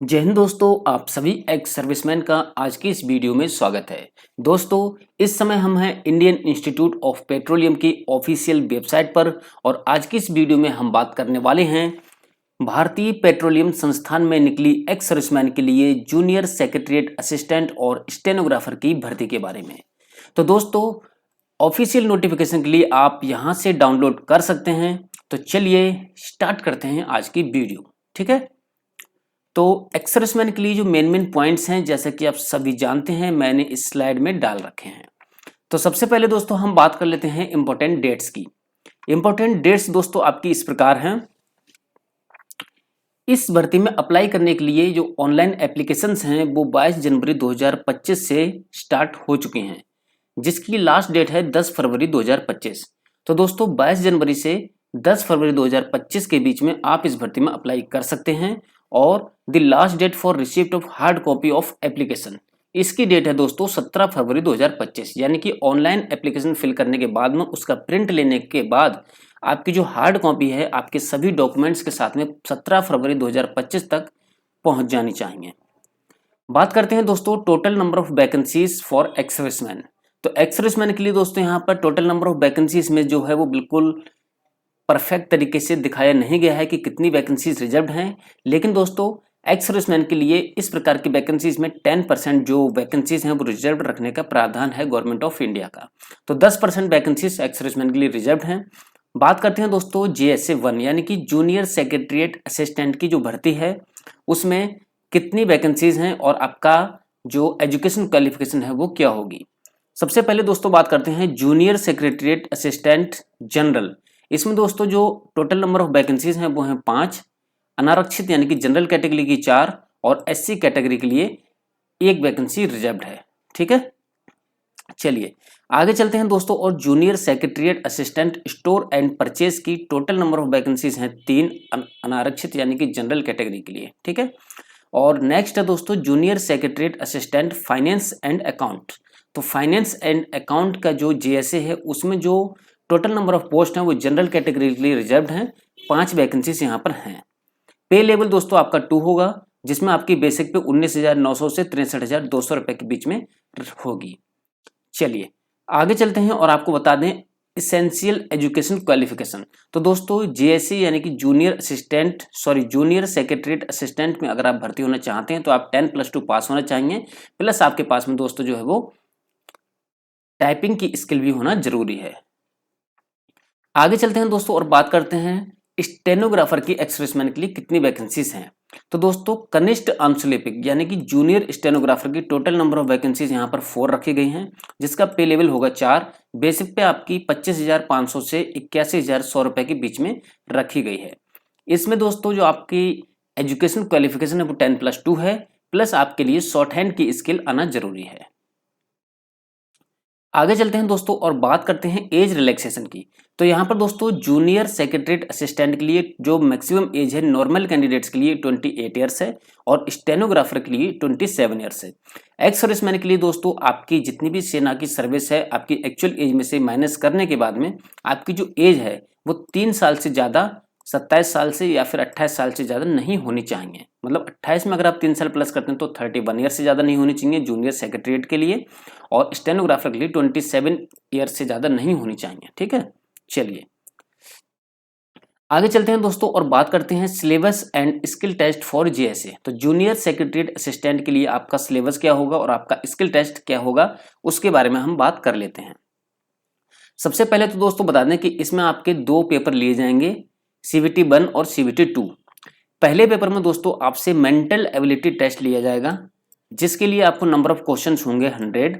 जय हिंद दोस्तों, आप सभी एक्स सर्विसमैन का आज की इस वीडियो में स्वागत है। दोस्तों, इस समय हम हैं इंडियन इंस्टीट्यूट ऑफ पेट्रोलियम की ऑफिशियल वेबसाइट पर और आज की इस वीडियो में हम बात करने वाले हैं भारतीय पेट्रोलियम संस्थान में निकली एक्स सर्विसमैन के लिए जूनियर सेक्रेटरीट असिस्टेंट और स्टेनोग्राफर की भर्ती के बारे में। तो दोस्तों, ऑफिशियल नोटिफिकेशन के लिए आप यहाँ से डाउनलोड कर सकते हैं। तो चलिए स्टार्ट करते हैं आज की वीडियो। ठीक है, तो एक्स सर्विसमैन के लिए जो मेन पॉइंट्स हैं, जैसा कि आप सभी जानते हैं, मैंने इस स्लाइड में डाल रखे हैं। तो सबसे पहले दोस्तों हम बात कर लेते हैं इंपॉर्टेंट डेट्स की। इंपॉर्टेंट डेट्स दोस्तों आपकी इस प्रकार हैं। इस भर्ती में अप्लाई करने के लिए जो ऑनलाइन एप्लीकेशंस हैं वो 22 जनवरी 2025 से स्टार्ट हो चुके हैं, जिसकी लास्ट डेट है 10 फरवरी 2025। तो दोस्तों 22 जनवरी से 10 फरवरी 2025 के बीच में आप इस भर्ती में अप्लाई कर सकते हैं। और the last date for receipt of hard copy of application, इसकी डेट है दोस्तों 17 फरवरी 2025। यानी कि ऑनलाइन एप्लीकेशन फिल करने के बाद में उसका प्रिंट लेने के बाद आपकी जो हार्ड कॉपी है आपके सभी डॉक्यूमेंट्स के साथ में 17 फरवरी 2025 तक पहुंच जानी चाहिए। बात करते हैं दोस्तों total number of vacancies for ex serviceman. तो एक्स सर्विसमैन के लिए दोस्तों यहाँ पर टोटल नंबर ऑफ वैकेंसीज में जो है वो बिल्कुल परफेक्ट तरीके से दिखाया नहीं गया है कि कितनी वैकेंसीज रिजर्व्ड हैं। लेकिन दोस्तों एक्स सर्विसमैन के लिए इस प्रकार की वैकेंसीज में 10% जो वैकेंसीज हैं वो रिजर्व रखने का प्रावधान है गवर्नमेंट ऑफ इंडिया का। तो 10% वैकेंसीज एक्स सर्विसमैन के लिए रिजर्व्ड हैं। बात करते हैं दोस्तों JSA 1 यानी कि जूनियर सेक्रेटरीट असिस्टेंट की जो भर्ती है उसमें कितनी वैकेंसीज हैं और आपका जो एजुकेशन क्वालिफिकेशन है वो क्या होगी। सबसे पहले दोस्तों बात करते हैं जूनियर सेक्रेटरीट असिस्टेंट जनरल। इसमें दोस्तों जो टोटल नंबर ऑफ वैकेंसीज हैं वो हैं 5, अनारक्षित यानी कि जनरल कैटेगरी की 4 और SC कैटेगरी के लिए 1 वैकेंसी रिजर्व्ड है। ठीक है, चलिए आगे चलते हैं दोस्तों। और junior secretariat assistant store and purchase की टोटल नंबर ऑफ वैकेंसीज हैं 3, अनारक्षित यानी कि जनरल कैटेगरी के लिए। ठीक है, और नेक्स्ट है दोस्तों junior secretariat assistant finance and account. तो फाइनेंस एंड अकाउंट का जो JSA है उसमें जो टोटल नंबर ऑफ पोस्ट हैं वो जनरल कैटेगरी के लिए रिजर्व्ड हैं। 5 वैकेंसीज यहाँ पर हैं। पे लेवल दोस्तों आपका 2 होगा, जिसमें आपकी बेसिक पे 19,900 से 63,200 रुपए के बीच में होगी। चलिए आगे चलते हैं और आपको बता दें इसेंशियल एजुकेशन क्वालिफिकेशन। तो दोस्तों JSA यानी कि जूनियर सेक्रेटरीट असिस्टेंट में अगर आप भर्ती होना चाहते हैं तो आप 10+2 पास होना चाहिए, प्लस आपके पास में दोस्तों जो है वो टाइपिंग की स्किल भी होना जरूरी है। आगे चलते हैं दोस्तों और बात करते हैं स्टेनोग्राफर की एक्स सर्विसमैन के लिए कितनी वैकेंसीज हैं। तो दोस्तों कनिष्ठ आंसुलिपिक यानी कि जूनियर स्टेनोग्राफर की टोटल नंबर ऑफ वैकेंसीज यहाँ पर 4 रखी गई हैं, जिसका पे लेवल होगा 4। बेसिक पे आपकी 25,500 से 81,100 रुपए के बीच में रखी गई है। इसमें दोस्तों जो आपकी एजुकेशन क्वालिफिकेशन है वो 10+2 है, प्लस आपके लिए शॉर्ट हैंड की स्किल आना जरूरी है। आगे चलते हैं दोस्तों और बात करते हैं एज रिलैक्सेशन की। तो यहाँ पर दोस्तों जूनियर सेक्रेटरीट असिस्टेंट के लिए जो मैक्सिमम एज है नॉर्मल कैंडिडेट्स के लिए 28 ईयर्स है और स्टेनोग्राफर के लिए 27 ईयर्स है। एक्स सर्विसमैन के लिए दोस्तों आपकी जितनी भी सेना की सर्विस है आपकी एक्चुअल एज में से माइनस करने के बाद में आपकी जो एज है वो 3 साल से ज़्यादा 27 साल से या फिर 28 साल से ज़्यादा नहीं होनी चाहिए। मतलब 28 में अगर आप 3 साल प्लस करते हैं तो 31 ईयर से ज़्यादा नहीं होनी चाहिए जूनियर सेक्रेटरीट के लिए, और स्टेनोग्राफर के लिए 27 ईयर से ज़्यादा नहीं होनी चाहिए। ठीक है, चलिए आगे चलते हैं दोस्तों और बात करते हैं syllabus and skill test for JSA। तो जूनियर सेक्रेटरीट असिस्टेंट के लिए आपका सिलेबस क्या होगा और आपका स्किल टेस्ट क्या होगा उसके बारे में हम बात कर लेते हैं। सबसे पहले तो दोस्तों बता दें कि इसमें आपके 2 पेपर लिए जाएंगे, CVT 1 और CVT 2। पहले पेपर में दोस्तों आपसे मेंटल एबिलिटी टेस्ट लिया जाएगा, जिसके लिए आपको नंबर ऑफ क्वेश्चंस होंगे 100,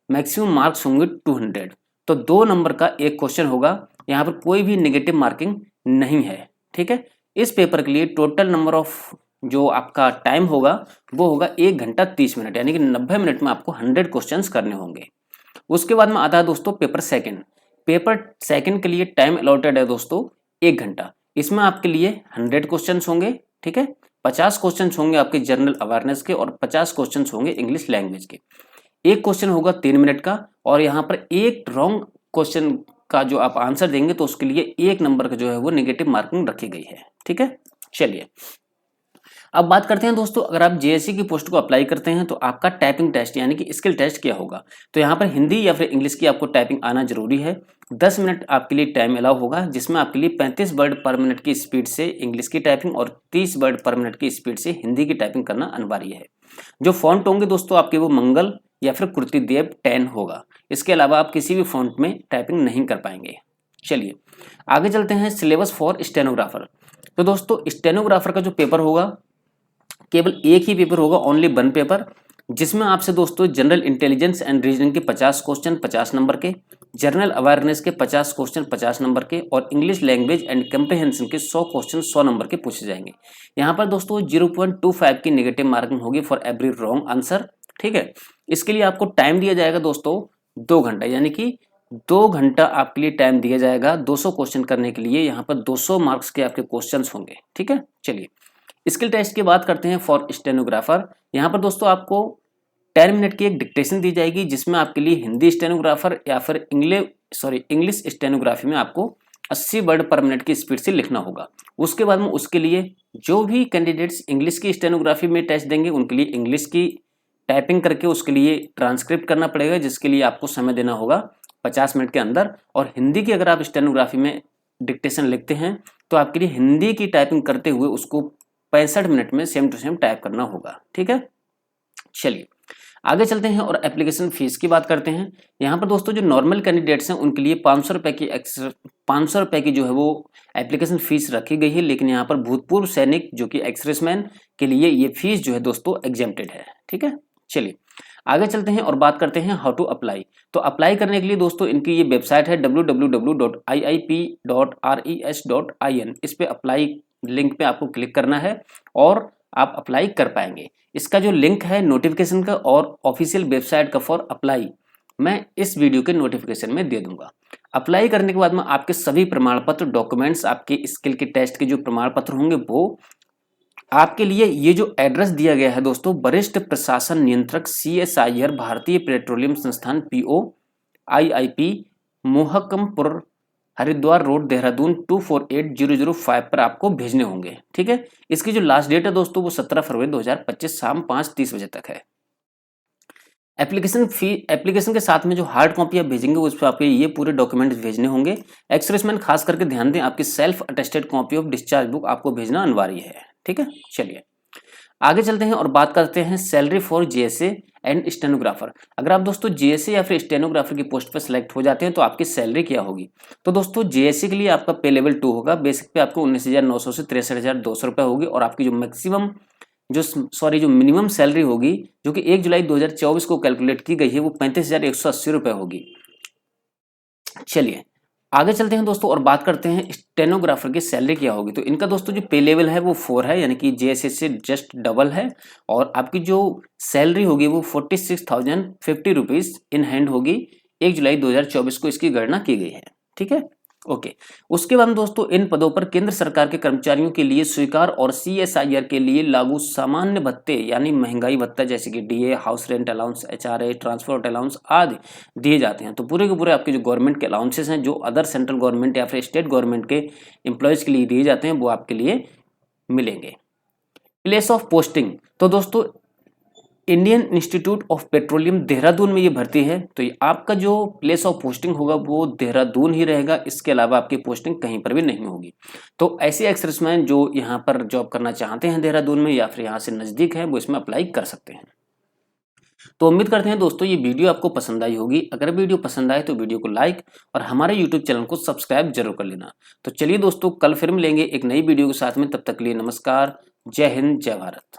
मैक्सिमम मार्क्स होंगे 200। तो 2 नंबर का एक क्वेश्चन होगा, यहाँ पर कोई भी नेगेटिव मार्किंग नहीं है। ठीक है, इस पेपर के लिए टोटल नंबर ऑफ जो आपका टाइम होगा वो होगा 1 घंटा 30 मिनट, यानी कि 90 मिनट में आपको 100 क्वेश्चंस करने होंगे। उसके बाद में आता है दोस्तों पेपर सेकंड के लिए टाइम अलॉटेड है दोस्तों 1 घंटा। इसमें आपके लिए 100 क्वेश्चंस होंगे। ठीक है, 50 क्वेश्चंस होंगे आपके जनरल अवेयरनेस के और 50 क्वेश्चंस होंगे इंग्लिश लैंग्वेज के। एक क्वेश्चन होगा 3 मिनट का, और यहाँ पर एक रॉन्ग क्वेश्चन का जो आप आंसर देंगे तो उसके लिए 1 नंबर का जो है वो नेगेटिव मार्किंग रखी गई है। ठीक है, चलिए अब बात करते हैं दोस्तों, अगर आप जेएससी की पोस्ट को अप्लाई करते हैं तो आपका टाइपिंग टेस्ट यानी कि स्किल टेस्ट क्या होगा। तो यहाँ पर हिंदी या फिर इंग्लिश की आपको टाइपिंग आना जरूरी है। 10 मिनट आपके लिए टाइम अलाउ होगा, जिसमें आपके लिए 35 वर्ड पर मिनट की स्पीड से इंग्लिश की टाइपिंग और 30 वर्ड पर मिनट की स्पीड से हिंदी की टाइपिंग करना अनिवार्य है। जो फॉन्ट होंगे दोस्तों आपके वो मंगल या फिर कुर्तिदेव 10 होगा। इसके अलावा आप किसी भी फॉन्ट में टाइपिंग नहीं कर पाएंगे। चलिए आगे चलते हैं। Syllabus for stenographer. तो दोस्तों स्टेनोग्राफर का जो पेपर होगा केवल एक ही पेपर होगा, ओनली वन पेपर, जिसमें आपसे दोस्तों जनरल इंटेलिजेंस एंड रीजनिंग के 50 क्वेश्चन 50 नंबर के, जनरल अवेयरनेस के 50 क्वेश्चन 50 नंबर के और इंग्लिश लैंग्वेज एंड कंप्रिहेंशन के 100 क्वेश्चन 100 नंबर के पूछे जाएंगे। यहाँ पर दोस्तों 0.25 की नेगेटिव मार्किंग होगी फॉर एवरी रॉन्ग आंसर। ठीक है, इसके लिए आपको टाइम दिया जाएगा दोस्तों 2 घंटा, यानी कि 2 घंटा आपके लिए टाइम दिया जाएगा 200 क्वेश्चन करने के लिए। यहाँ पर 200 मार्क्स के आपके क्वेश्चन होंगे। ठीक है, चलिए स्किल टेस्ट की बात करते हैं फॉर स्टेनोग्राफर। यहाँ पर दोस्तों आपको 10 मिनट की एक डिक्टेशन दी जाएगी, जिसमें आपके लिए हिंदी स्टेनोग्राफर या फिर इंग्लिश स्टेनोग्राफी में आपको 80 वर्ड पर मिनट की स्पीड से लिखना होगा। उसके बाद में उसके लिए जो भी कैंडिडेट्स इंग्लिश की स्टेनोग्राफी में टेस्ट देंगे उनके लिए इंग्लिश की टाइपिंग करके उसके लिए ट्रांसक्रिप्ट करना पड़ेगा, जिसके लिए आपको समय देना होगा 50 मिनट के अंदर। और हिंदी की अगर आप स्टेनोग्राफी में डिक्टेशन लिखते हैं तो आपके लिए हिंदी की टाइपिंग करते हुए उसको 65 मिनट में सेम टू सेम टाइप करना होगा। ठीक है, चलिए आगे चलते हैं और एप्लीकेशन फीस की बात करते हैं। यहाँ पर दोस्तों जो नॉर्मल कैंडिडेट्स हैं उनके लिए 500 रुपए की जो है वो एप्लीकेशन फीस रखी गई है, लेकिन यहाँ पर भूतपूर्व सैनिक जो कि एक्सरेसमैन के लिए ये फीस जो है दोस्तों एग्जेम्प्टेड है। ठीक है, चलिए आगे चलते हैं और बात करते हैं हाउ टू अप्लाई। तो अप्लाई करने के लिए दोस्तों इनकी ये वेबसाइट है www.iip.res.in। इस पे अप्लाई लिंक पे आपको क्लिक करना है और आप अप्लाई कर पाएंगे। इसका जो लिंक है नोटिफिकेशन का और ऑफिशियल वेबसाइट का फॉर अप्लाई मैं इस वीडियो के नोटिफिकेशन में दे दूंगा। अप्लाई करने के बाद में आपके सभी प्रमाण पत्र डॉक्यूमेंट्स, आपके स्किल के टेस्ट के जो प्रमाण पत्र होंगे वो आपके लिए ये जो एड्रेस दिया गया है दोस्तों, वरिष्ठ प्रशासन नियंत्रक CSIR भारतीय पेट्रोलियम संस्थान PO IIP Mohkampur Haridwar road Dehradun 248005 पर आपको भेजने होंगे। ठीक है, इसकी जो लास्ट डेट है दोस्तों वो 17 फरवरी 2025 शाम 5:30 बजे तक है। एप्लीकेशन के साथ में जो हार्ड कॉपी आप भेजेंगे उस पर आपके ये पूरे डॉक्यूमेंट्स भेजने होंगे। एक्सप्रेसमैन खास करके ध्यान दें, आपकी self attested copy of discharge book आपको भेजना अनिवार्य है। ठीक है, चलिए आगे चलते हैं और बात करते हैं salary for JSA and stenographer. अगर आप दोस्तों JSA या फिर स्टेनोग्राफर की पोस्ट पर सिलेक्ट हो जाते हैं तो आपकी सैलरी क्या होगी। तो दोस्तों JSA के लिए आपका पे लेवल 2 होगा, बेसिक पे आपको 19,900 से 63,200 रुपये होगी और आपकी जो मिनिमम सैलरी होगी जो कि 1 जुलाई 2024 को कैलकुलेट की गई है वो 35,180 रुपये होगी। चलिए आगे चलते हैं दोस्तों और बात करते हैं स्टेनोग्राफर की सैलरी क्या होगी। तो इनका दोस्तों जो पे लेवल है वो 4 है, यानी कि JSA से जस्ट डबल है और आपकी जो सैलरी होगी वो 46,050 रुपीज इन हैंड होगी। 1 जुलाई 2024 को इसकी गणना की गई है। ठीक है, ओके। उसके बाद दोस्तों इन पदों पर केंद्र सरकार के कर्मचारियों के लिए स्वीकार और CSIR के लिए लागू सामान्य भत्ते यानी महंगाई भत्ता जैसे कि DA, house rent allowance, HRA, transport allowance आदि दिए जाते हैं। तो पूरे के पूरे आपके जो गवर्नमेंट के अलाउंसेस हैं जो अदर सेंट्रल गवर्नमेंट या फिर स्टेट गवर्नमेंट के एम्प्लॉयज के लिए दिए जाते हैं वो आपके लिए मिलेंगे। प्लेस ऑफ पोस्टिंग, तो दोस्तों Indian institute of petroleum Dehradun में ये भर्ती है। तो ये आपका जो प्लेस ऑफ पोस्टिंग होगा वो देहरादून ही रहेगा, इसके अलावा आपकी पोस्टिंग कहीं पर भी नहीं होगी। तो ऐसे एक्सप्रेसमैन जो यहाँ पर जॉब करना चाहते हैं देहरादून में या फिर यहाँ से नज़दीक है वो इसमें अप्लाई कर सकते हैं। तो उम्मीद करते हैं दोस्तों ये वीडियो आपको पसंद आई होगी। अगर वीडियो पसंद आए तो वीडियो को लाइक और हमारे यूट्यूब चैनल को सब्सक्राइब जरूर कर लेना। तो चलिए दोस्तों कल फिर मिलेंगे एक नई वीडियो के साथ में, तब तक के लिए नमस्कार, जय हिंद, जय भारत।